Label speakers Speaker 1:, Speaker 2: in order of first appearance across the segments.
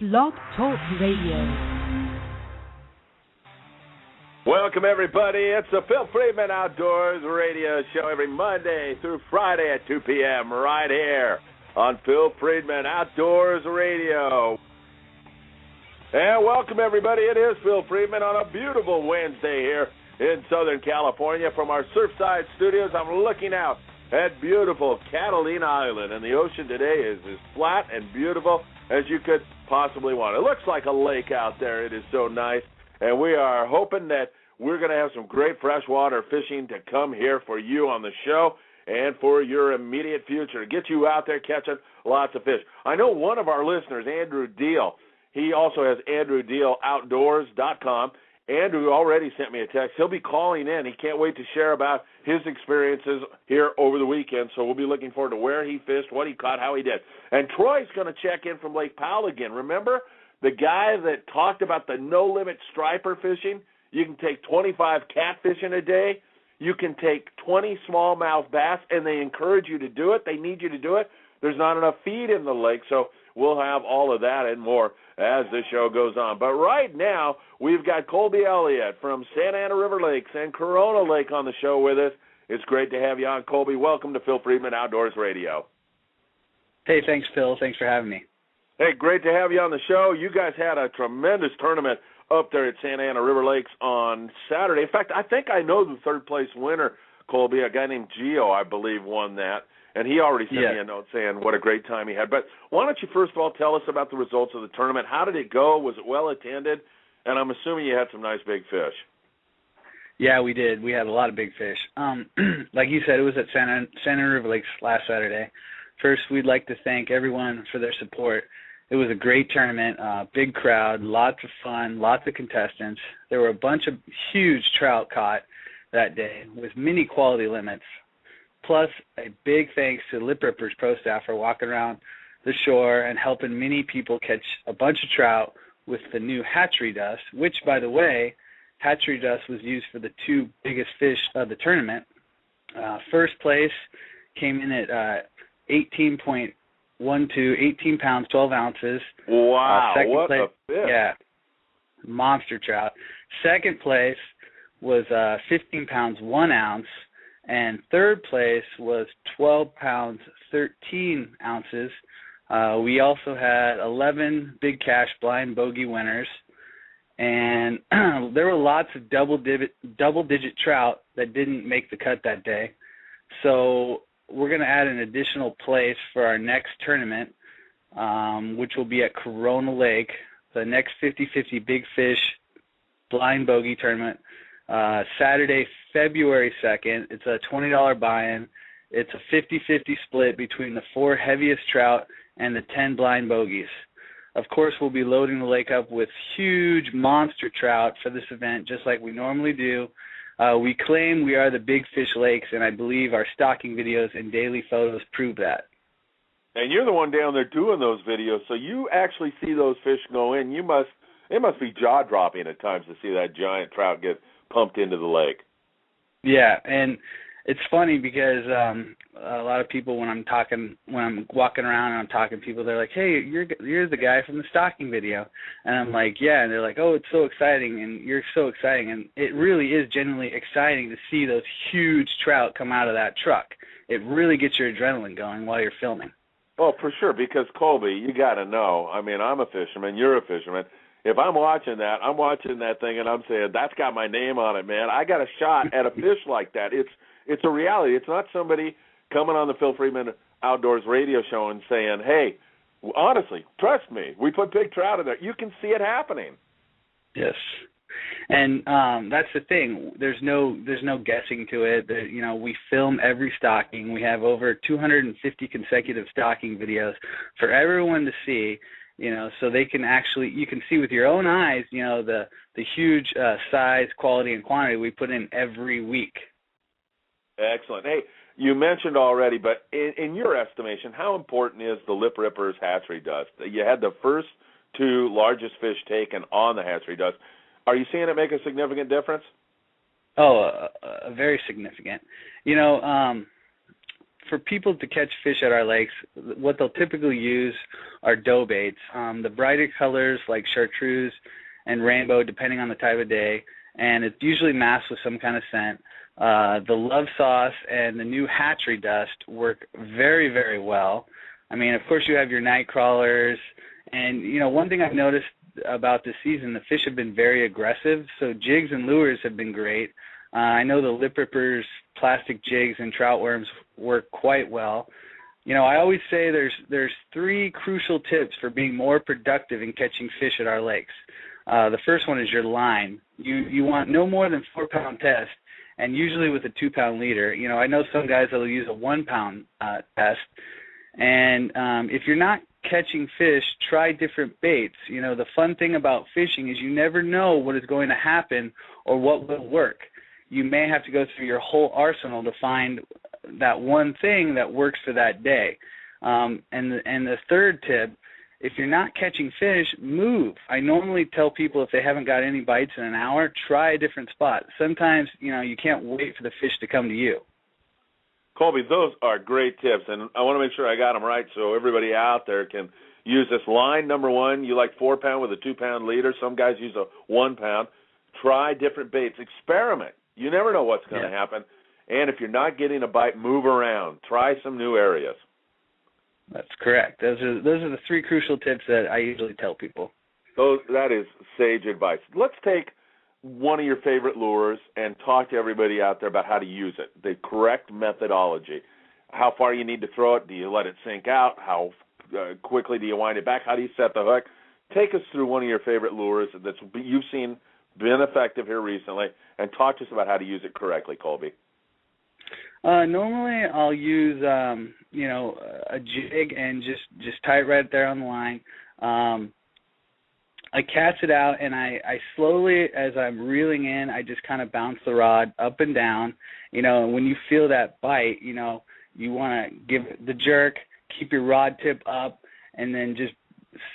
Speaker 1: Blog Talk Radio.
Speaker 2: Welcome, everybody. It's the Phil Friedman Outdoors Radio Show every Monday through Friday at 2 p.m. right here on Phil Friedman Outdoors Radio. And welcome, everybody. It is Phil Friedman on a beautiful Wednesday here in Southern California. From our Surfside studios, I'm looking out at beautiful Catalina Island, and the ocean today is as flat and beautiful as you could possibly want. It looks like a lake out there. It is so nice. And we are hoping that we're going to have some great freshwater fishing to come here for you on the show and for your immediate future. Get you out there catching lots of fish. I know one of our listeners, Andrew Deal, he also has AndrewDealOutdoors.com. Andrew already sent me a text. He'll be calling in. He can't wait to share about his experiences here over the weekend. So we'll be looking forward to where he fished, what he caught, how he did. And Troy's going to check in from Lake Powell again. Remember? The guy that talked about the no-limit striper fishing, you can take 25 catfish in a day. You can take 20 smallmouth bass, and they encourage you to do it. They need you to do it. There's not enough feed in the lake, so we'll have all of that and more as the show goes on. But right now, we've got Colby Elliott from Santa Ana River Lakes and Corona Lake on the show with us. It's great to have you on, Colby. Welcome to Phil Friedman Outdoors Radio.
Speaker 3: Hey, thanks, Phil. Thanks for having me.
Speaker 2: Hey, great to have you on the show. You guys had a tremendous tournament up there at Santa Ana River Lakes on Saturday. In fact, I think I know the third-place winner, Colby, a guy named Gio, I believe, won that. And he already sent me a note saying what a great time he had. But why don't you first of all tell us about the results of the tournament? How did it go? Was it well attended? And I'm assuming you had some nice big fish.
Speaker 3: Yeah, we did. We had a lot of big fish. Like you said, it was at Santa Ana River Lakes last Saturday. First, we'd like to thank everyone for their support. It was a great tournament, big crowd, lots of fun, lots of contestants. There were a bunch of huge trout caught that day with many quality limits. Plus, a big thanks to Lip Rippers Pro Staff for walking around the shore and helping many people catch a bunch of trout with the new hatchery dust, which, by the way, hatchery dust was used for the two biggest fish of the tournament. First place came in at 18 pounds, 12 ounces.
Speaker 2: Wow,
Speaker 3: second
Speaker 2: what
Speaker 3: place,
Speaker 2: a fish.
Speaker 3: Yeah, monster trout. Second place was 15 pounds, 1 ounce. And third place was 12 pounds, 13 ounces. We also had 11 big cash blind bogey winners. And there were lots of double-digit trout that didn't make the cut that day. So we're going to add an additional place for our next tournament, which will be at Corona Lake, the next 50-50 Big Fish Blind Bogey Tournament, Saturday, February 2nd. It's a $20 buy-in. It's a 50-50 split between the 4 heaviest trout and the 10 blind bogeys. Of course, we'll be loading the lake up with huge monster trout for this event, just like we normally do. We claim we are the Big Fish Lakes, and I believe our stocking videos and daily photos prove that.
Speaker 2: And you're the one down there doing those videos, so you actually see those fish go in. It must be jaw-dropping at times to see that giant trout get pumped into the lake.
Speaker 3: Yeah, and it's funny because a lot of people, when I'm walking around and I'm talking to people, they're like, "Hey, you're the guy from the stocking video," and I'm like, "Yeah," and they're like, "Oh, it's so exciting," and you're so exciting, and it really is genuinely exciting to see those huge trout come out of that truck. It really gets your adrenaline going while you're filming.
Speaker 2: Well, for sure, because Colby, you got to know. I mean, I'm a fisherman. You're a fisherman. If I'm watching that thing, and I'm saying, that's got my name on it, man. I got a shot at a fish like that. It's a reality. It's not somebody coming on the Phil Friedman Outdoors Radio Show and saying, hey, honestly, trust me, we put big trout in there. You can see it happening.
Speaker 3: Yes. And that's the thing. There's no guessing to it. We film every stocking. We have over 250 consecutive stocking videos for everyone to see. So they can you can see with your own eyes, the huge size, quality, and quantity we put in every week.
Speaker 2: Excellent. Hey, you mentioned already, but in your estimation, how important is the Lip Rippers hatchery dust? You had the first 2 largest fish taken on the hatchery dust. Are you seeing it make a significant difference?
Speaker 3: Oh, very significant. for people to catch fish at our lakes, what they'll typically use are dough baits. The brighter colors like chartreuse and rainbow, depending on the time of day, and it's usually masked with some kind of scent. The love sauce and the new hatchery dust work very, very well. I mean, of course, you have your night crawlers, and, you know, one thing I've noticed about this season, the fish have been very aggressive, so jigs and lures have been great. I know the lip rippers, plastic jigs, and trout worms work quite well. You know, I always say there's 3 crucial tips for being more productive in catching fish at our lakes. The first one is your line. You want no more than 4-pound test, and usually with a 2-pound leader. You know, I know some guys that will use a 1-pound test. And if you're not catching fish, try different baits. You know, the fun thing about fishing is you never know what is going to happen or what will work. You may have to go through your whole arsenal to find that one thing that works for that day. And the third tip, if you're not catching fish, move. I normally tell people if they haven't got any bites in an hour, try a different spot. Sometimes, you know, you can't wait for the fish to come to you.
Speaker 2: Colby, those are great tips, and I want to make sure I got them right so everybody out there can use this. Line number 1, you like 4-pound with a 2-pound leader. Some guys use a 1-pound. Try different baits. Experiment. You never know what's going to happen. And if you're not getting a bite, move around. Try some new areas.
Speaker 3: That's correct. Those are the 3 crucial tips that I usually tell people.
Speaker 2: That is sage advice. Let's take one of your favorite lures and talk to everybody out there about how to use it, the correct methodology. How far you need to throw it. Do you let it sink out? How quickly do you wind it back? How do you set the hook? Take us through one of your favorite lures that you've seen been effective here recently, and talk to us about how to use it correctly, Colby.
Speaker 3: Normally I'll use, you know, a jig and just tie it right there on the line. I cast it out, and I slowly, as I'm reeling in, I just kind of bounce the rod up and down. You know, and when you feel that bite, you know, you want to give it the jerk, keep your rod tip up, and then just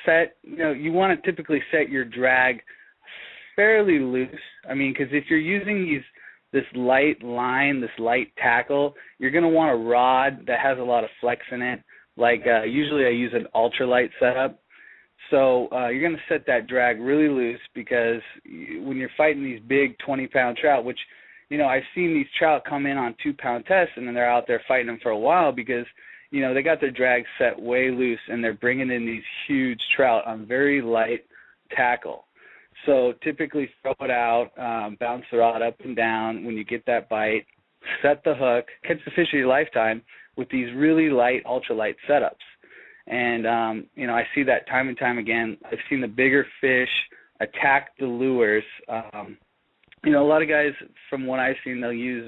Speaker 3: set, you know, you want to typically set your drag fairly loose. I mean, because if you're using this light line, this light tackle, you're going to want a rod that has a lot of flex in it. Like usually I use an ultralight setup. So you're going to set that drag really loose, because when you're fighting these big 20-pound trout, which, you know, I've seen these trout come in on 2-pound tests, and then they're out there fighting them for a while because, you know, they got their drag set way loose, and they're bringing in these huge trout on very light tackle. So typically throw it out, bounce the rod up and down when you get that bite, set the hook, catch the fish of your lifetime with these really light, ultralight setups. And, you know, I see that time and time again. I've seen the bigger fish attack the lures. You know, a lot of guys, from what I've seen, they'll use,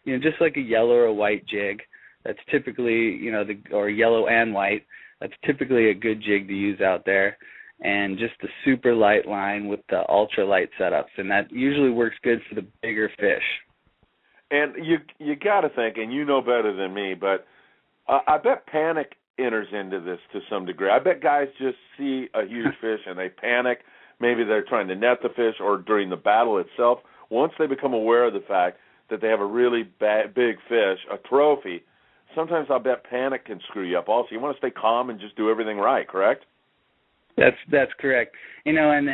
Speaker 3: you know, just like a yellow or a white jig. That's typically, you know, or yellow and white. That's typically a good jig to use out there. And just the super light line with the ultralight setups. And that usually works good for the bigger fish.
Speaker 2: And you got to think, and you know better than me, but I bet panic enters into this to some degree. I bet guys just see a huge fish and they panic. Maybe they're trying to net the fish, or during the battle itself. Once they become aware of the fact that they have a really big fish, a trophy, sometimes I bet panic can screw you up also. You want to stay calm and just do everything right, correct?
Speaker 3: That's correct. You know, and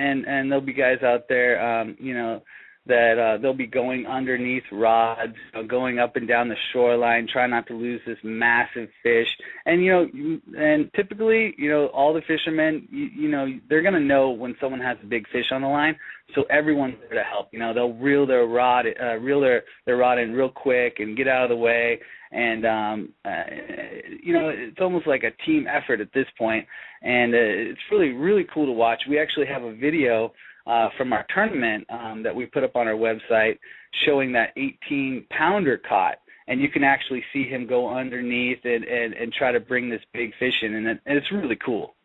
Speaker 3: there'll be guys out there, you know, that they'll be going underneath rods, going up and down the shoreline, trying not to lose this massive fish. And, you know, and typically, you know, all the fishermen, you know, they're going to know when someone has a big fish on the line, so everyone's there to help. You know, they'll reel their rod in real quick and get out of the way. And, you know, it's almost like a team effort at this point. And it's really, really cool to watch. We actually have a video from our tournament that we put up on our website showing that 18-pounder caught. And you can actually see him go underneath and try to bring this big fish in. And it's really cool.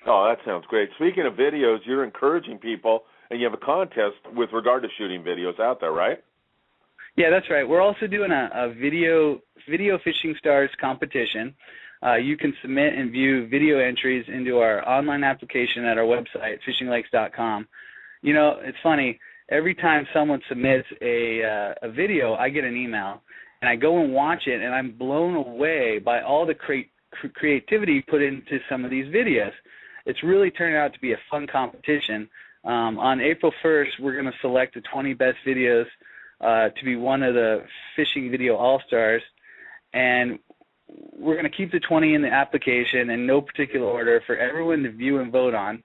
Speaker 2: Oh, that sounds great. Speaking of videos, you're encouraging people, and you have a contest with regard to shooting videos out there, right?
Speaker 3: Yeah, that's right. We're also doing a video fishing stars competition. You can submit and view video entries into our online application at our website, fishinglakes.com. You know, it's funny. Every time someone submits a video, I get an email, and I go and watch it, and I'm blown away by all the creativity put into some of these videos. It's really turned out to be a fun competition. On April 1st, we're going to select the 20 best videos to be one of the Fishing Video All-Stars, and we're going to keep the 20 in the application in no particular order for everyone to view and vote on.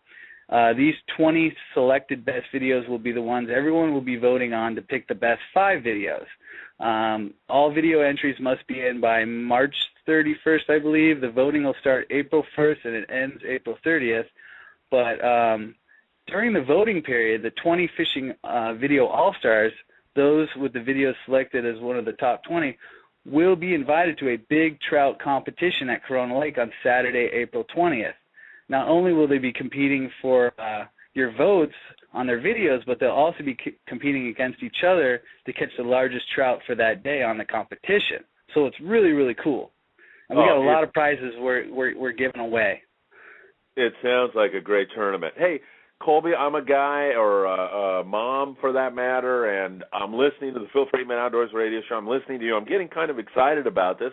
Speaker 3: These 20 selected best videos will be the ones everyone will be voting on to pick the best 5 videos. All video entries must be in by March 31st, I believe. The voting will start April 1st and it ends April 30th. But during the voting period, the 20 Fishing Video All-Stars, those with the videos selected as one of the top 20, will be invited to a big trout competition at Corona Lake on Saturday, April 20th. Not only will they be competing for your votes on their videos, but they'll also be competing against each other to catch the largest trout for that day on the competition. So it's really, really cool. And we got a lot of prizes we're giving away.
Speaker 2: It sounds like a great tournament. Hey, Colby, I'm a guy or a mom for that matter, and I'm listening to the Phil Friedman Outdoors Radio Show. I'm listening to you. I'm getting kind of excited about this.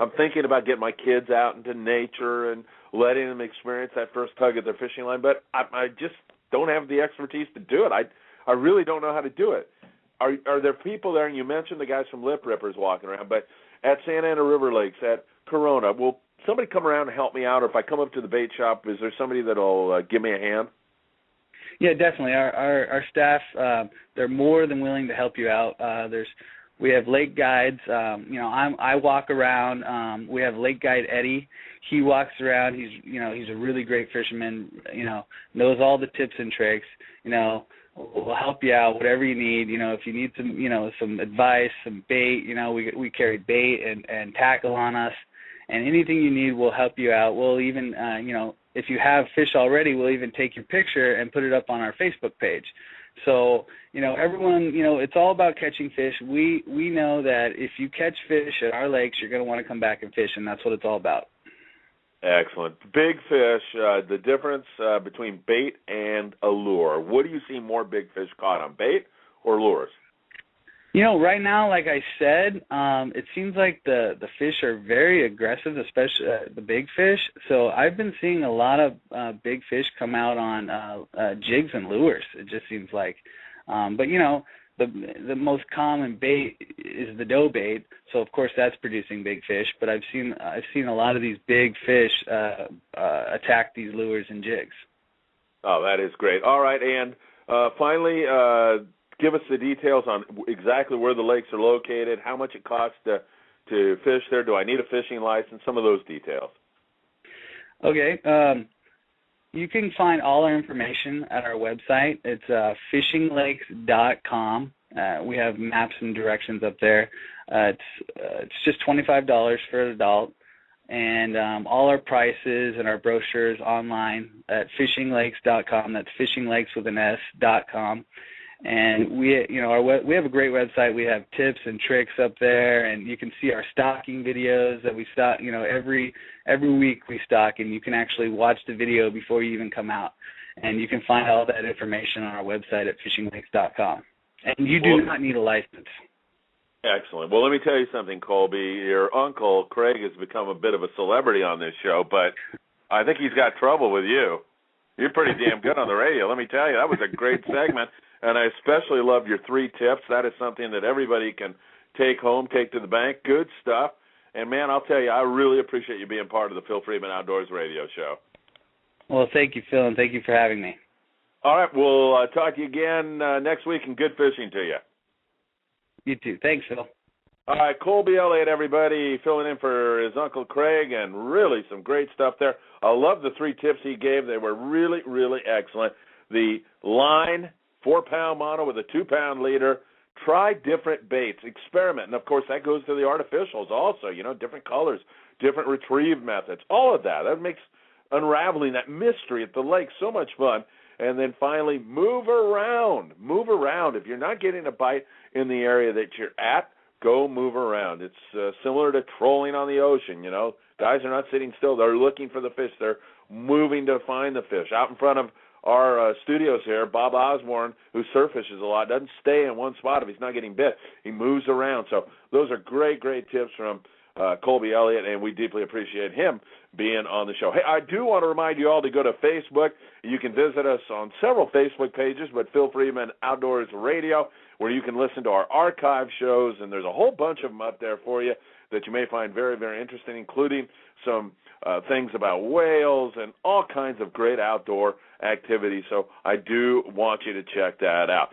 Speaker 2: I'm thinking about getting my kids out into nature and letting them experience that first tug at their fishing line, but I just don't have the expertise to do it. I really don't know how to do it. Are there people there, and you mentioned the guys from Lip Rippers walking around, but at Santa Ana River Lakes, at Corona, will somebody come around and help me out, or if I come up to the bait shop, is there somebody that will give me a hand?
Speaker 3: Yeah, definitely. Our staff, they're more than willing to help you out. We have lake guides. I walk around. We have lake guide Eddie. He walks around. He's a really great fisherman. Knows all the tips and tricks. We'll help you out, whatever you need. If you need some advice, some bait. We carry bait and tackle on us, and anything you need, we'll help you out. We'll even, if you have fish already, we'll even take your picture and put it up on our Facebook page. So, everyone, it's all about catching fish. We know that if you catch fish at our lakes, you're going to want to come back and fish, and that's what it's all about.
Speaker 2: Excellent. Big fish, the difference between bait and a lure. What do you see more big fish caught on, bait or lures?
Speaker 3: Right now, like I said, it seems like the fish are very aggressive, especially the big fish. So I've been seeing a lot of big fish come out on jigs and lures, it just seems like. But, the most common bait is the dough bait, so of course that's producing big fish. But I've seen a lot of these big fish attack these lures and jigs.
Speaker 2: Oh, that is great. All right, and finally, give us the details on exactly where the lakes are located, how much it costs to fish there. Do I need a fishing license? Some of those details. Okay.
Speaker 3: You can find all our information at our website. It's fishinglakes.com. We have maps and directions up there. It's just $25 for an adult, and all our prices and our brochures online at fishinglakes.com. That's fishinglakes with an S.com. And we have a great website. We have tips and tricks up there, and you can see our stocking videos that we stock. Every week we stock, and you can actually watch the video before you even come out. And you can find all that information on our website at fishinglakes.com. And you do not need a license.
Speaker 2: Excellent. Well, let me tell you something, Colby. Your uncle, Craig, has become a bit of a celebrity on this show, but I think he's got trouble with you. You're pretty damn good on the radio. Let me tell you, that was a great segment. And I especially loved your 3 tips. That is something that everybody can take home, take to the bank. Good stuff. And, man, I'll tell you, I really appreciate you being part of the Phil Friedman Outdoors Radio Show.
Speaker 3: Well, thank you, Phil, and thank you for having me.
Speaker 2: All right. We'll talk to you again next week, and good fishing to you.
Speaker 3: You too. Thanks, Phil.
Speaker 2: All right. Colby Elliott, everybody, filling in for his Uncle Craig, and really some great stuff there. I love the 3 tips he gave. They were really, really excellent. The line, 4-pound mono with a 2-pound leader. Try different baits. Experiment. And, of course, that goes to the artificials also, different colors, different retrieve methods, all of that. That makes unraveling that mystery at the lake so much fun. And then finally, move around. Move around. If you're not getting a bite in the area that you're at, go move around. It's similar to trolling on the ocean, Guys are not sitting still. They're looking for the fish. They're moving to find the fish. Out in front of our studios here, Bob Osborne, who surf fishes a lot, doesn't stay in one spot if he's not getting bit. He moves around. So those are great, great tips from Colby Elliott, and we deeply appreciate him being on the show. Hey, I do want to remind you all to go to Facebook. You can visit us on several Facebook pages, but Phil Friedman Outdoors Radio, where you can listen to our archive shows, and there's a whole bunch of them up there for you that you may find very, very interesting, including some things about whales and all kinds of great outdoor activities. So I do want you to check that out.